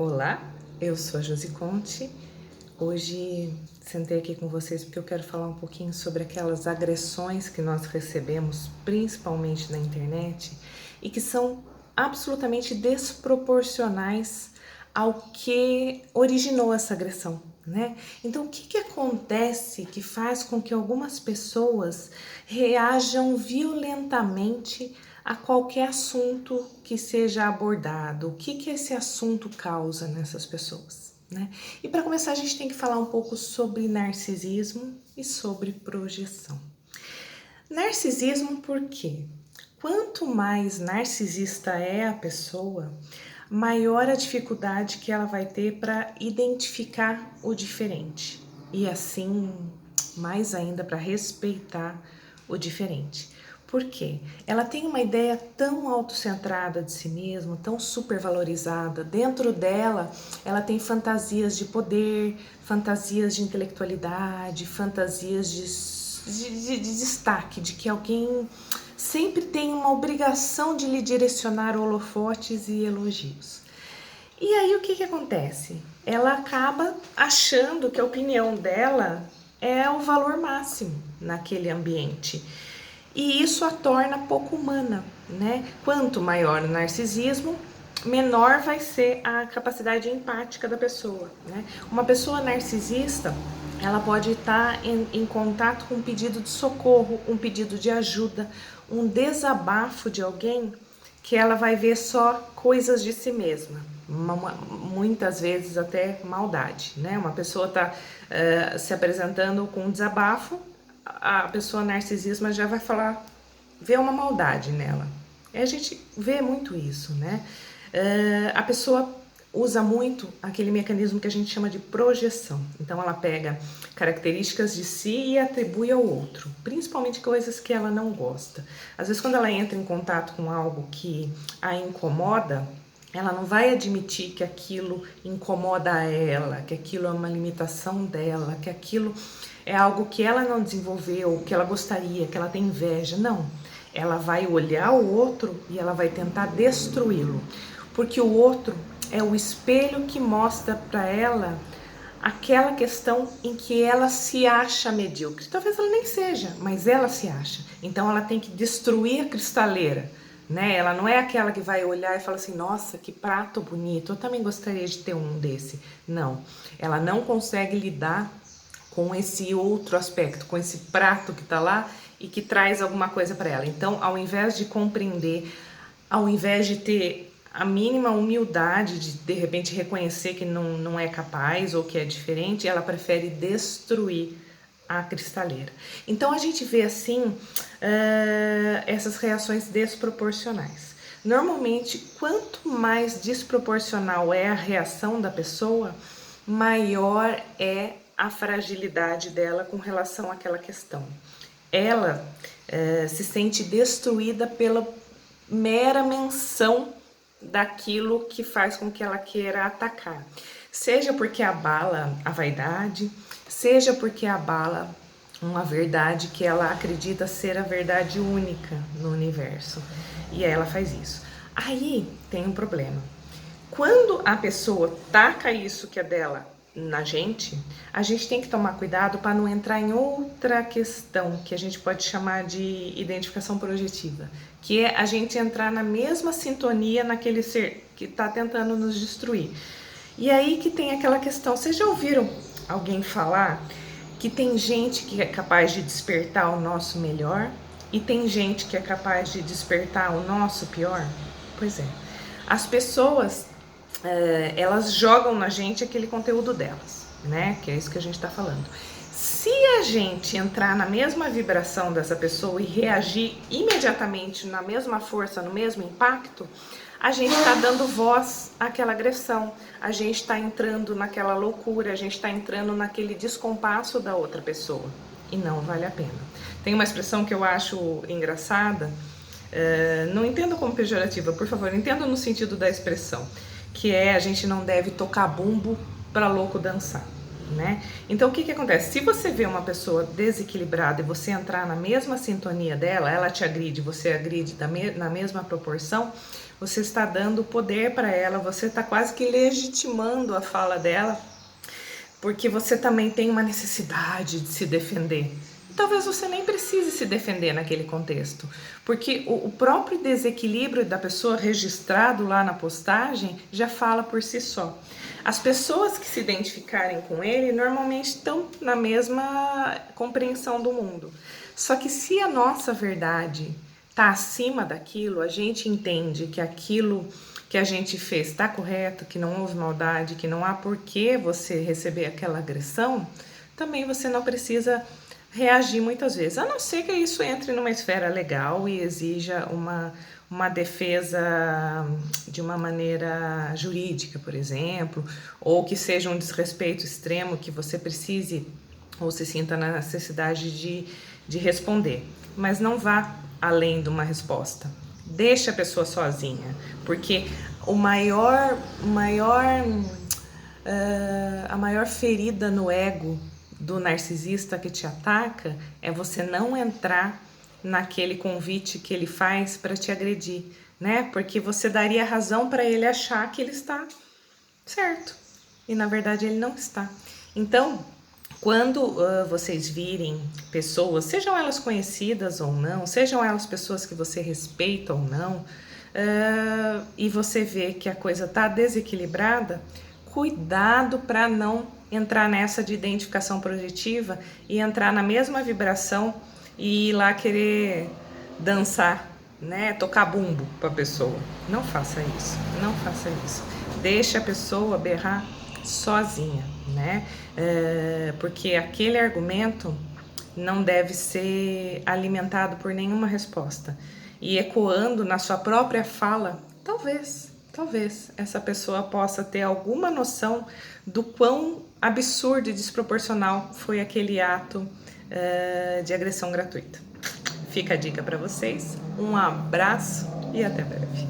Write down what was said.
Olá, eu sou a Josi Conte. Hoje sentei aqui com vocês porque eu quero falar um pouquinho sobre aquelas agressões que nós recebemos, principalmente na internet, e que são absolutamente desproporcionais ao que originou essa agressão, né? Então, o que acontece que faz com que algumas pessoas reajam violentamente a qualquer assunto que seja abordado? O que esse assunto causa nessas pessoas, né? E para começar, a gente tem que falar um pouco sobre narcisismo e sobre projeção. Narcisismo por quê? Quanto mais narcisista é a pessoa, maior a dificuldade que ela vai ter para identificar o diferente e assim, mais ainda, para respeitar o diferente. Por quê? Ela tem uma ideia tão autocentrada de si mesma, tão supervalorizada. Dentro dela, ela tem fantasias de poder, fantasias de intelectualidade, fantasias de destaque, de que alguém sempre tem uma obrigação de lhe direcionar holofotes e elogios. E aí o que acontece? Ela acaba achando que a opinião dela é o valor máximo naquele ambiente. E isso a torna pouco humana, né? Quanto maior o narcisismo, menor vai ser a capacidade empática da pessoa, né? Uma pessoa narcisista, ela pode estar em contato com um pedido de socorro, um pedido de ajuda, um desabafo de alguém, que ela vai ver só coisas de si mesma, muitas vezes até maldade, né? Uma pessoa está se apresentando com um desabafo, a pessoa narcisista já vai falar, vê uma maldade nela. E a gente vê muito isso, né? A pessoa usa muito aquele mecanismo que a gente chama de projeção. Então ela pega características de si e atribui ao outro, principalmente coisas que ela não gosta. Às vezes, quando ela entra em contato com algo que a incomoda, ela não vai admitir que aquilo incomoda ela, que aquilo é uma limitação dela, que aquilo é algo que ela não desenvolveu, que ela gostaria, que ela tem inveja. Não, ela vai olhar o outro e ela vai tentar destruí-lo, porque o outro é o espelho que mostra para ela aquela questão em que ela se acha medíocre. Talvez ela nem seja, mas ela se acha. Então ela tem que destruir a cristaleira, né? Ela não é aquela que vai olhar e falar assim, nossa, que prato bonito, eu também gostaria de ter um desse. Não, ela não consegue lidar com esse outro aspecto, com esse prato que tá lá e que traz alguma coisa para ela. Então, ao invés de compreender, ao invés de ter a mínima humildade de repente reconhecer que não é capaz ou que é diferente, ela prefere destruir a cristaleira. Então a gente vê assim essas reações desproporcionais. Normalmente, quanto mais desproporcional é a reação da pessoa, maior é a fragilidade dela com relação àquela questão. Ela se sente destruída pela mera menção daquilo que faz com que ela queira atacar. Seja porque abala a vaidade, seja porque abala uma verdade que ela acredita ser a verdade única no universo. E aí ela faz isso. Aí tem um problema. Quando a pessoa taca isso que é dela na gente, a gente tem que tomar cuidado para não entrar em outra questão que a gente pode chamar de identificação projetiva, que é a gente entrar na mesma sintonia naquele ser que está tentando nos destruir. E aí que tem aquela questão, vocês já ouviram alguém falar que tem gente que é capaz de despertar o nosso melhor e tem gente que é capaz de despertar o nosso pior? Pois é, as pessoas elas jogam na gente aquele conteúdo delas, né? Que é isso que a gente tá falando. Se a gente entrar na mesma vibração dessa pessoa e reagir imediatamente na mesma força, no mesmo impacto, a gente tá dando voz àquela agressão, a gente tá entrando naquela loucura, a gente tá entrando naquele descompasso da outra pessoa. E não vale a pena. Tem uma expressão que eu acho engraçada, não entendo como pejorativa, por favor, entendo no sentido da expressão, que é a gente não deve tocar bumbo para louco dançar, né? Então o que acontece? Se você vê uma pessoa desequilibrada e você entrar na mesma sintonia dela, ela te agride, você agride na mesma proporção, você está dando poder para ela, você está quase que legitimando a fala dela, porque você também tem uma necessidade de se defender. Talvez você nem precise se defender naquele contexto, porque o próprio desequilíbrio da pessoa registrado lá na postagem já fala por si só. As pessoas que se identificarem com ele normalmente estão na mesma compreensão do mundo. Só que se a nossa verdade está acima daquilo, a gente entende que aquilo que a gente fez está correto, que não houve maldade, que não há por que você receber aquela agressão, também você não precisa reagir muitas vezes, a não ser que isso entre numa esfera legal e exija uma defesa de uma maneira jurídica, por exemplo, ou que seja um desrespeito extremo que você precise ou se sinta na necessidade de responder. Mas não vá além de uma resposta. Deixa a pessoa sozinha, porque a maior ferida no ego do narcisista que te ataca é você não entrar naquele convite que ele faz para te agredir, né? Porque você daria razão para ele achar que ele está certo e na verdade ele não está. Então, quando vocês virem pessoas, sejam elas conhecidas ou não, sejam elas pessoas que você respeita ou não, e você vê que a coisa está desequilibrada, cuidado para não entrar nessa de identificação projetiva e entrar na mesma vibração e ir lá querer dançar, né, tocar bumbo para a pessoa. Não faça isso, não faça isso. Deixa a pessoa berrar sozinha, né? Porque aquele argumento não deve ser alimentado por nenhuma resposta. E ecoando na sua própria fala, talvez essa pessoa possa ter alguma noção do quão absurdo e desproporcional foi aquele ato de agressão gratuita. Fica a dica para vocês, um abraço e até breve.